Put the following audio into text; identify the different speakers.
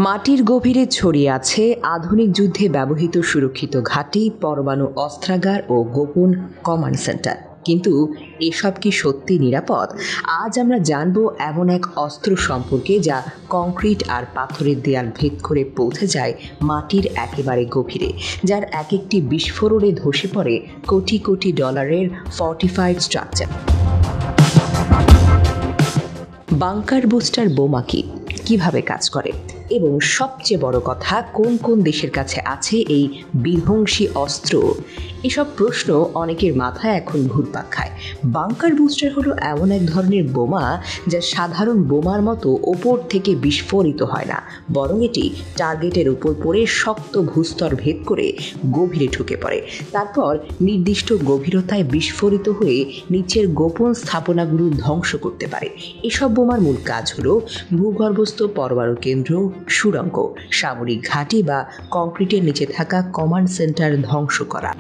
Speaker 1: মাটির গভীরে ছড়িয়ে আছে আধুনিক যুদ্ধে ব্যবহৃত সুরক্ষিত ঘাঁটি, পরমাণু অস্ত্রাগার ও গোপন কমান্ড সেন্টার। কিন্তু এসব কি সত্যি নিরাপদ? আজ আমরা জানব এমন এক অস্ত্র সম্পর্কে যা কংক্রিট আর পাথরের দেয়াল ভেদ করে পৌঁছে যায় মাটির একেবারে গভীরে, যার এক একটি বিস্ফোরণে ধসে পড়ে কোটি কোটি ডলারের ফর্টিফাইড স্ট্রাকচার। বাংকার বুস্টার বোমা কিভাবে কাজ করে, এবং সবচেয়ে বড় কথা, কোন কোন দেশের কাছে আছে এই বিধ্বংসী অস্ত্র? এসব প্রশ্ন অনেকের মাথায় এখন ঘুরপাক খায়। বাংকার বুস্টার হলো এমন এক ধরনের বোমা যা সাধারণ বোমার মতো ওপর থেকে বিস্ফোরিত হয় না, বরং এটি টার্গেটের উপর পড়ে শক্ত ভূস্তর ভেদ করে গভীরে ঢুকে পড়ে। তারপর নির্দিষ্ট গভীরতায় বিস্ফোরিত হয়ে নিচের গোপন স্থাপনাগুলো ধ্বংস করতে পারে। এসব বোমার মূল কাজ হলো ভূগর্ভস্থ পরমাণু কেন্দ্র, সুড়ঙ্গ, সামরিক ঘাঁটি বা কংক্রিটের নিচে থাকা কমান্ড সেন্টার ধ্বংস করা।